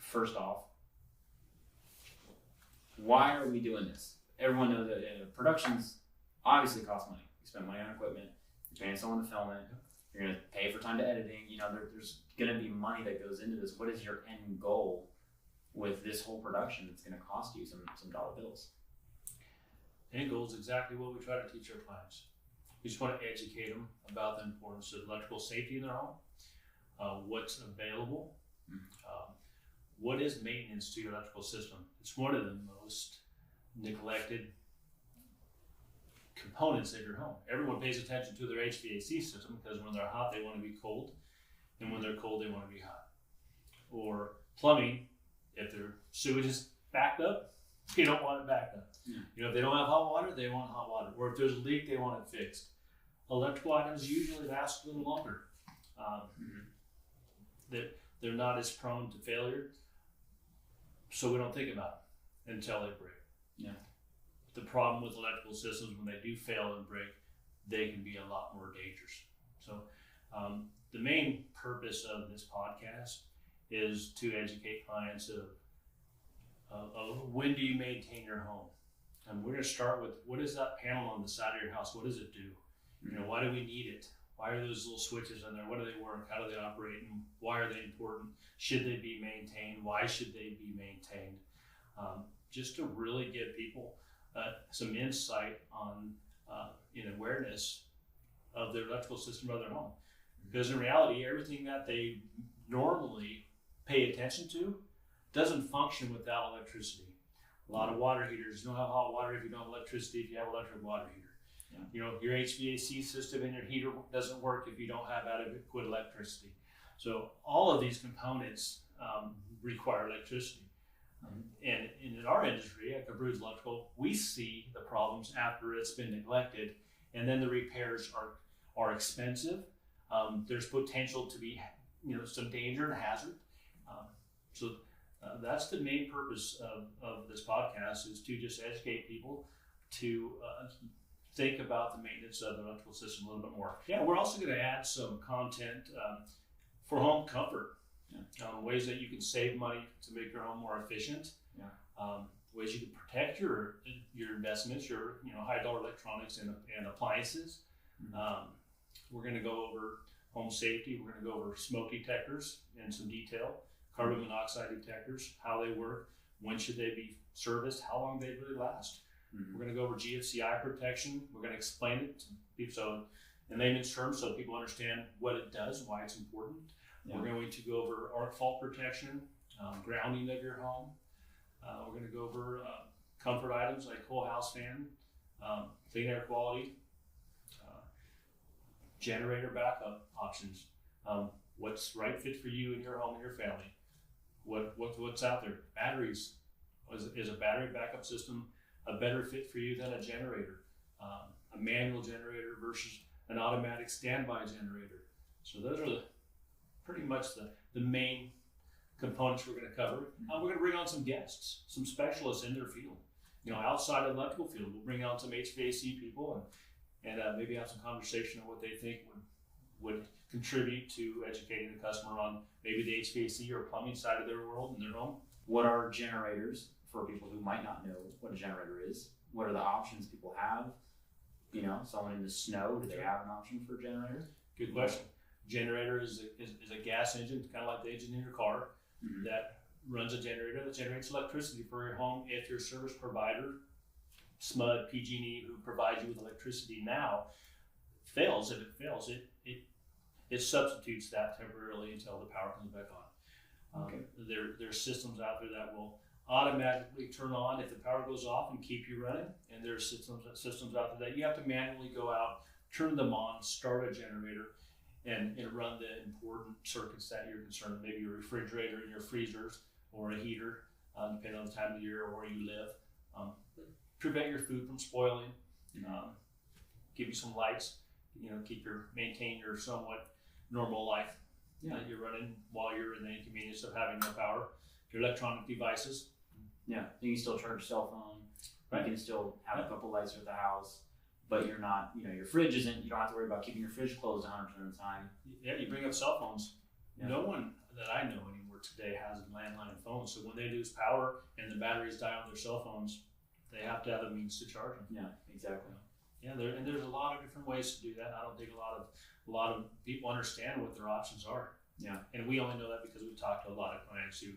first off, why are we doing this? Everyone knows that productions obviously cost money. You spend money on equipment, you're paying someone to film it, you're going to pay for time to editing. There's going to be money that goes into this. What is your end goal with this whole production that's going to cost you some dollar bills? End goal is exactly what we try to teach our clients. We just want to educate them about the importance of electrical safety in their home, what's available, what is maintenance to your electrical system. It's one of the most neglected components of your home. Everyone pays attention to their HVAC system because when they're hot, they want to be cold, and when they're cold, they want to be hot. Or plumbing, if their sewage is backed up, you don't want it backed up. If they don't have hot water, they want hot water. Or if there's a leak, they want it fixed. Electrical items usually last a little longer. They're not as prone to failure, so we don't think about it until they break. Yeah. The problem with electrical systems, when they do fail and break, they can be a lot more dangerous. So the main purpose of this podcast is to educate clients of when do you maintain your home. And we're going to start with, what is that panel on the side of your house? What does it do? Why do we need it? Why are those little switches in there? What do they work? How do they operate? And why are they important? Should they be maintained? Why should they be maintained? Just to really give people some insight on awareness of their electrical system of their home. Because in reality, everything that they normally pay attention to doesn't function without electricity. A lot of water heaters, you don't have hot water if you don't have electricity, if you have electric water heater. Your HVAC system and your heater doesn't work if you don't have adequate electricity. So all of these components require electricity. And in our industry, at Gubruds Electrical, we see the problems after it's been neglected, and then the repairs are expensive. There's potential to be, some danger and hazard. So that's the main purpose of this podcast, is to just educate people to think about the maintenance of the electrical system a little bit more. Yeah, we're also going to add some content for home comfort. Ways that you can save money to make your home more efficient. Ways you can protect your investments, your high dollar electronics and appliances. We're going to go over home safety. We're going to go over smoke detectors in some detail, carbon monoxide detectors, how they work, when should they be serviced, how long they really last. We're going to go over GFCI protection. We're going to explain it to people so in layman's terms so people understand what it does and why it's important. We're going to go over arc fault protection, grounding of your home. We're going to go over comfort items like whole house fan, clean air quality, generator backup options. What's right fit for you and your home and your family? What's out there? Batteries. Is a battery backup system a better fit for you than a generator? A manual generator versus an automatic standby generator. So those are pretty much the main components we're going to cover. We're going to bring on some guests, some specialists in their field. Outside of the electrical field, we'll bring on some HVAC people and maybe have some conversation on what they think would contribute to educating the customer on maybe the HVAC or plumbing side of their world and their home. What are generators for people who might not know what a generator is? What are the options people have? Someone in the snow, do they have an option for a generator? Good question. Generator is a gas engine, kind of like the engine in your car, that runs a generator that generates electricity for your home. If your service provider, SMUD, PG&E, who provides you with electricity now, fails, it substitutes that temporarily until the power comes back on. There's systems out there that will automatically turn on if the power goes off and keep you running, and there's systems out there that you have to manually go out, turn them on, start a generator, and run the important circuits that you're concerned with, maybe your refrigerator and your freezers, or a heater, depending on the time of the year or where you live. Prevent your food from spoiling, give you some lights, maintain your somewhat normal life that you're running while you're in the inconvenience of having no power. Your electronic devices. You can still charge your cell phone. Right. You can still have a couple lights through the house. But you're not, your fridge isn't, you don't have to worry about keeping your fridge closed 100% of the time. Yeah, you bring up cell phones. No one that I know anymore today has landline phones. So when they lose power and the batteries die on their cell phones, they have to have a means to charge them. Yeah, exactly. Yeah, there's a lot of different ways to do that. I don't think a lot of people understand what their options are. Yeah. And we only know that because we talk to a lot of clients who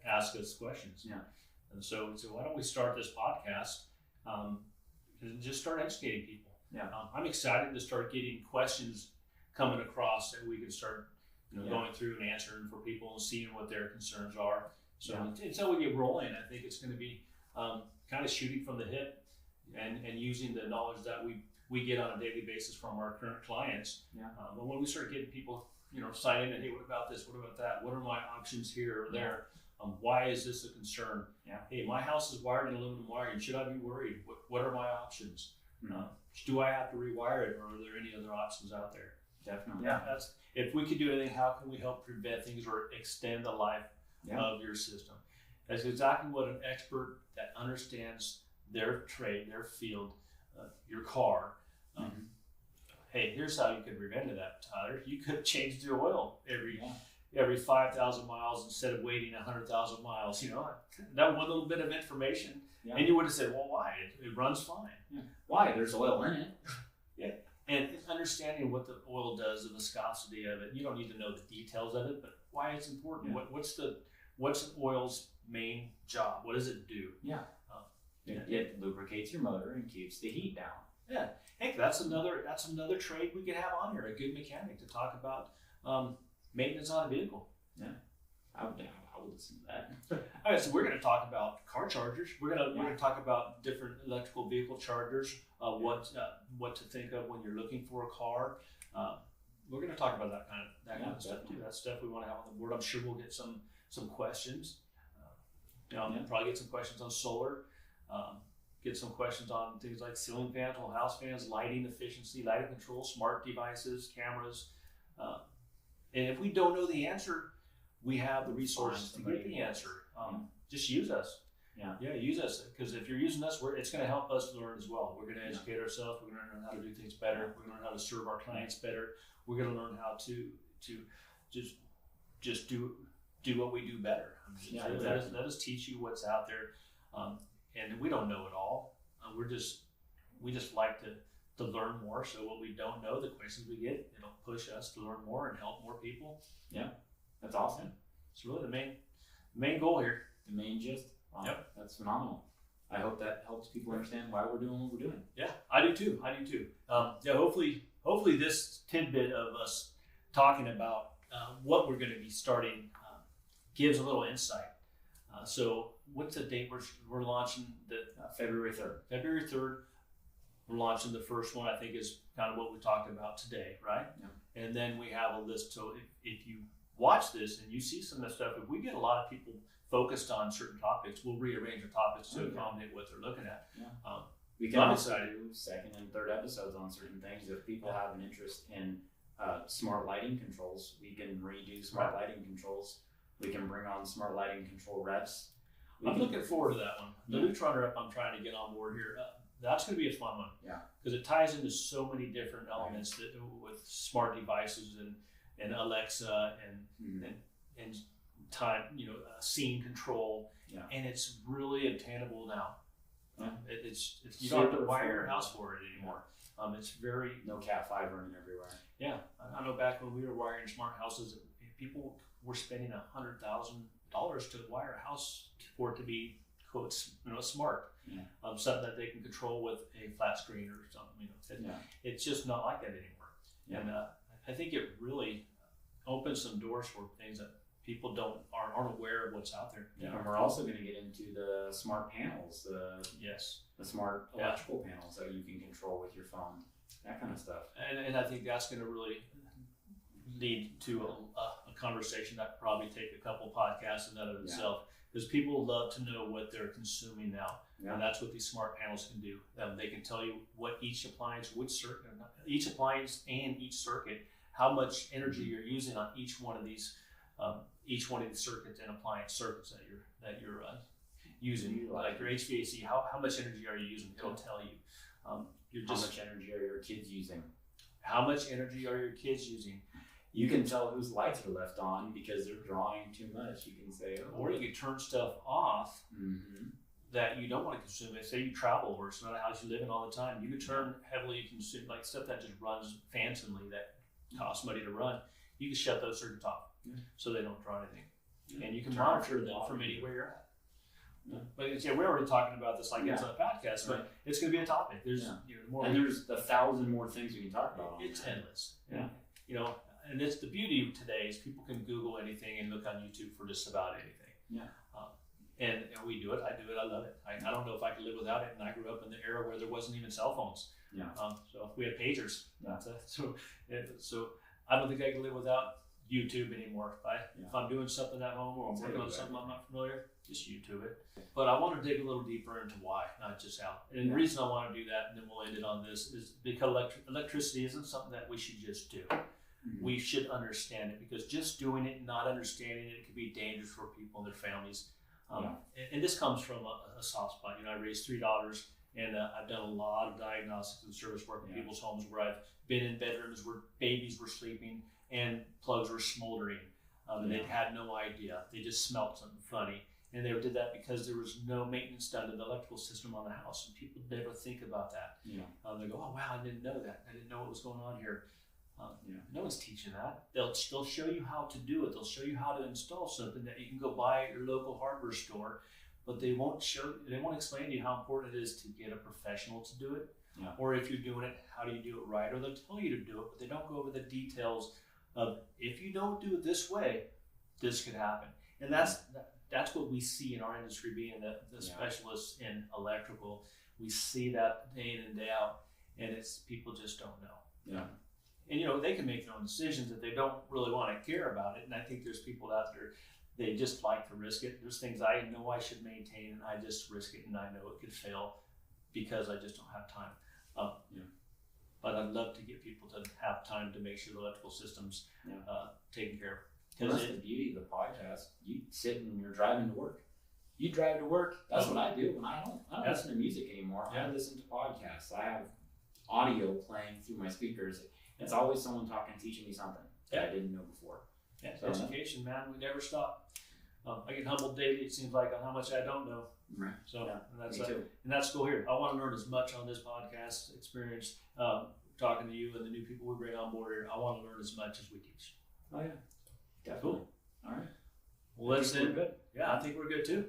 ask us questions. Yeah. And so why don't we start this podcast and just start educating people? Yeah. I'm excited to start getting questions coming across that we can start going through and answering for people and seeing what their concerns are. So until we get rolling, I think it's going to be kind of shooting from the hip and using the knowledge that we get on a daily basis from our current clients. Yeah. But when we start getting people, sign in and, hey, what about this? What about that? What are my options here or there? Why is this a concern? Yeah. Hey, my house is wired in aluminum wiring. Should I be worried? What are my options? Mm-hmm. Do I have to rewire it, or are there any other options out there? Definitely. Yeah. If we could do anything, how can we help prevent things or extend the life of your system? That's exactly what an expert that understands their trade, their field, your car. Hey, here's how you could prevent that, Tyler. You could change the oil every 5,000 miles instead of waiting 100,000 miles. That one little bit of information, and you would have said, "Well, why? It runs fine." Yeah. Why? There's oil in it. Yeah, and understanding what the oil does, the viscosity of it. You don't need to know the details of it, but why it's important. Yeah. What's an oil's main job? What does it do? Yeah. It lubricates your motor and keeps the heat down. Yeah. Hey, that's another trade we could have on here. A good mechanic to talk about maintenance on a vehicle. Yeah. I would listen to that. All right, so we're going to talk about car chargers. We're going to talk about different electrical vehicle chargers. What to think of when you're looking for a car. We're going to talk about that kind of stuff too. That's stuff we want to have on the board. I'm sure we'll get some questions. Probably get some questions on solar. Get some questions on things like ceiling fans, whole house fans, lighting efficiency, lighting control, smart devices, cameras. And if we don't know the answer, we have the resources to get the answer. Just use us. Use us, because if you're using us, it's going to help us learn as well. We're going to educate ourselves. We're going to learn how to do things better. We're going to learn how to serve our clients better. We're going to learn how to just do what we do better. Let us teach you what's out there. And we don't know it all. We just like to learn more. So what we don't know, the questions we get, it'll push us to learn more and help more people. Yeah, that's awesome. It's really the main goal here. The main gist. Wow, yep, that's phenomenal. I hope that helps people understand why we're doing what we're doing. Yeah, I do too. Hopefully this tidbit of us talking about what we're going to be starting gives a little insight. So what's the date we're launching? February 3rd. February 3rd, we're launching the first one. I think is kind of what we talked about today, right? Yeah. And then we have a list. So if you watch this and you see some of the stuff, if we get a lot of people focused on certain topics, we'll rearrange our topics to accommodate what they're looking at. Yeah. We can also do second and third episodes on certain things. If people have an interest in smart lighting controls, we can redo smart lighting controls. We can bring on smart lighting control reps. I'm looking forward to that one. The Neutron rep I'm trying to get on board here. That's going to be a fun one. Yeah. Because it ties into so many different elements with smart devices and Alexa and time, scene control. Yeah. And it's really attainable now. Yeah. It's you don't have to wire your house for it anymore. Yeah. It's very no Cat 5 running everywhere. Yeah. I know back when we were wiring smart houses, people were spending $100,000 to wire a house for it to be quote smart. Yeah. Something that they can control with a flat screen or something. It's just not like that anymore. Yeah. And I think it really opens some doors for things that people aren't aware of what's out there. Yeah. And we're also going to get into the smart panels, the smart electrical panels that you can control with your phone, that kind of stuff. And I think that's going to really lead to a conversation that could probably take a couple podcasts in and of itself, because people love to know what they're consuming now, and that's what these smart panels can do. They can tell you what each appliance and each circuit, how much energy you're using on each one of these circuits and appliance circuits that you're using. Like your HVAC, how much energy are you using? It'll tell you. How much energy are your kids using? How much energy are your kids using? You can tell whose lights are left on because they're drawing too much. You can say, oh. Or you can turn stuff off Mm-hmm. that you don't want to consume. Say you travel or it's not a house you live in all the time. You can turn heavily consume, like stuff that just runs fancily that costs money to run. You can shut those circuits off so they don't draw anything. Yeah. And you can monitor them from anywhere you're at. Yeah. But yeah, we're already talking about this like it's a podcast, but it's going to be a topic. There's there's 1,000 more things we can talk about. It's endless. Yeah. You know, and it's the beauty of today is people can Google anything and look on YouTube for just about anything. Yeah. And we do it. I do it. I love it. I don't know if I could live without it. And I grew up in the era where there wasn't even cell phones. Yeah. So we had pagers. Yeah. So I don't think I can live without YouTube anymore. If I'm doing something at home or I'm working on something I'm not familiar, just YouTube it. But I want to dig a little deeper into why, not just how. And the reason I want to do that, and then we'll end it on this, is because electricity isn't something that we should just do. Mm-hmm. We should understand it, because just doing it and not understanding it could be dangerous for people and their families. And this comes from a soft spot. You know, I raised 3 daughters, and I've done a lot of diagnostics and service work in people's homes where I've been in bedrooms where babies were sleeping and plugs were smoldering. And they had no idea. They just smelled something funny. And they did that because there was no maintenance done to the electrical system on the house. And people never think about that. They go, oh, wow, I didn't know that. I didn't know what was going on here. No one's teaching that. They'll show you how to do it. They'll show you how to install something that you can go buy at your local hardware store, but they won't explain to you how important it is to get a professional to do it. Or if you're doing it, how do you do it right? Or they'll tell you to do it, but they don't go over the details of, if you don't do it this way, this could happen. And that's what we see in our industry, being the specialists in electrical. We see that day in and day out, and it's people just don't know. And you know, they can make their own decisions if they don't really want to care about it. And I think there's people out there, they just like to risk it. There's things I know I should maintain, and I just risk it, and I know it could fail because I just don't have time. But I'd love to get people to have time to make sure the electrical system's taken care of. Because that's the beauty of the podcast. You sit and you're driving to work. You drive to work. That's what I do when I don't listen to music anymore. I listen to podcasts. I have audio playing through my speakers. It's always someone talking, teaching me something that I didn't know before. So, education, man, we never stop. I get humbled daily, it seems like, on how much I don't know. Right. So and that's cool here. I want to learn as much on this podcast experience, talking to you and the new people we bring on board here. I want to learn as much as we teach. Oh yeah, definitely. Cool. All right. Well, let's end. Good. Yeah, I think we're good too.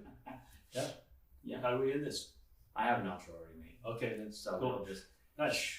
Yeah. How do we end this? I have an outro already made. Okay, then. So cool. we'll just. Nice.